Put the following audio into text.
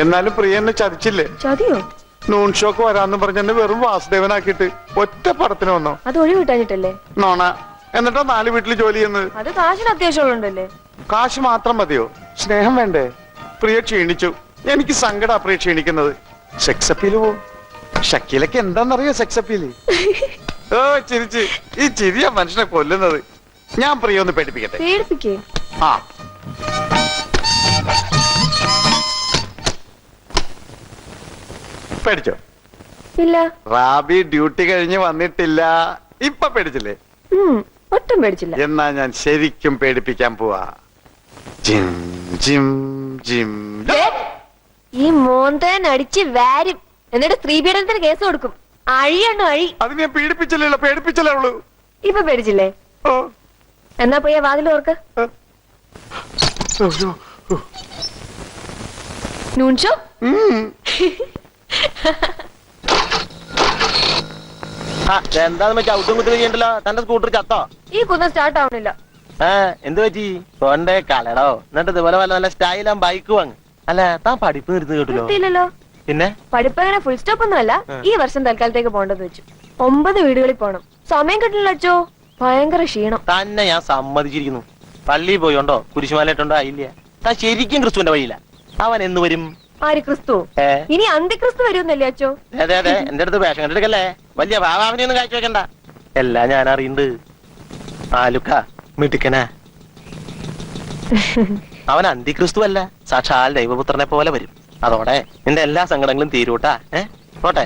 എന്നാലും പ്രിയ എന്നെ ചതിച്ചില്ലേ? ചതിയോ? Noon shock വരാന്ന് പറഞ്ഞെന്നെ വെറും വാസുദേവനാക്കിട്ട് ഒറ്റ പടത്തിന് വന്നോ? അത് ഒഴിവ് കിട്ടാഞ്ഞിട്ടല്ലേ? നോണ. എന്നിട്ടാ 4 വീട്ടിൽ ജോലി ചെയ്യുന്നത്. അത് കാശിന് അത്യാവശ്യമുള്ളണ്ടല്ലേ? കാശ് മാത്രം മതിയോ? സ്നേഹം വേണ്ടേ? പ്രിയ ക്ഷീണിച്ചു. എനിക്ക് സങ്കട പ്രിയ ക്ഷീണിക്കുന്നത്. സെക്സ് അപ്പീല് പോവും. ഷക്കീലൊക്കെ എന്താന്നറിയോ സെക്സ് അപ്പീല്? ഓ ചിരിച്ച്. ഈ ചിരിയാ മനുഷ്യനെ കൊല്ലുന്നത്. ഞാൻ പ്രിയ ഒന്ന് പേടിപ്പിക്കട്ടെ. പേടിപ്പിക്കേ? ആ പേടിച്ചോ? ഇല്ല. റാബി ഡ്യൂട്ടി കഴിഞ്ഞ് വന്നിട്ടില്ല. ഇപ്പൊ പേടിച്ചില്ലേ? ഒട്ടും പേടിച്ചില്ല. എന്നാ ഞാൻ ശരിക്കും പേടിപ്പിക്കാൻ പോവാ. Jim Jim Jim. ഈ മോന്തൻ അടിച്ച് വാരും. എന്നിട്ട് സ്ത്രീപീഡനത്തിന് കേസ് കൊടുക്കും. അഴിയണ്ണു അഴി. അത് ഞാൻ പീഡിപ്പിച്ചില്ലല്ലോ, പേടിപ്പിച്ചല്ലേ ഉള്ളൂ. ഇപ്പൊ പേടിച്ചില്ലേ? ഓ എന്നാ പോയ വാതിൽ ഓർക്ക്. നൂൺഷോ എന്താന്ന് ചവിട്ടും കുത്തുക ചെയ്യണ്ടല്ലോ. തന്റെ സ്കൂട്ടർ ചത്തോ? ഈ കുന്നം സ്റ്റാർട്ട് ആവണില്ല. എന്ത് പറ്റി? ഫോണിന്റെ കളടോ. എന്നിട്ട് ഇതുപോലെ വല്ല നല്ല സ്റ്റൈലാ ബൈക്ക് വാങ്ങ്. അല്ല താൻ പഠിപ്പ് നിർത്തി കേട്ടില്ലോ. പിന്നെ പഠിപ്പ് അങ്ങനെ ഫുൾ സ്റ്റോപ്പ് ഒന്നുമല്ല. ഈ വർഷം തൽക്കാലത്തേക്ക് പോണ്ടെന്ന് വെച്ചു. 9 വീടുകളിൽ പോണം. സമയം കിട്ടില്ല അച്ചോ. ഭയങ്കര ക്ഷീണം. തന്നെ ഞാൻ സമ്മതിച്ചിരിക്കുന്നു. പള്ളിയിൽ പോയോണ്ടോ കുരിശുമാലയിട്ടുണ്ടോ ആയില്ല. താൻ ശരിക്കും ക്രിസ്തുവിന്റെ വഴിയില്ല. അവൻ എന്ന് വരും? ആര്? ക്രിസ്തു? ഇനി അന്തിക്രിസ്തു വരുമെന്നല്ലേ അച്ചോ? അതെ അതെ, എന്റെ അടുത്ത് വേഷം കണ്ടിട്ടല്ലേ. വലിയ ഭാവാവിനെയൊന്നും കാഴ്ച വെക്കണ്ട. എല്ലാം ഞാൻ അറിയണ്ട്. ആലുക്ക മിടുക്കനാ. അവൻ അന്തിക്രിസ്തു അല്ല, സാക്ഷാൽ ദൈവപുത്രനെ പോലെ വരും. അതോടെ നിന്റെ എല്ലാ സങ്കടങ്ങളും തീരൂട്ടാ. പോട്ടെ.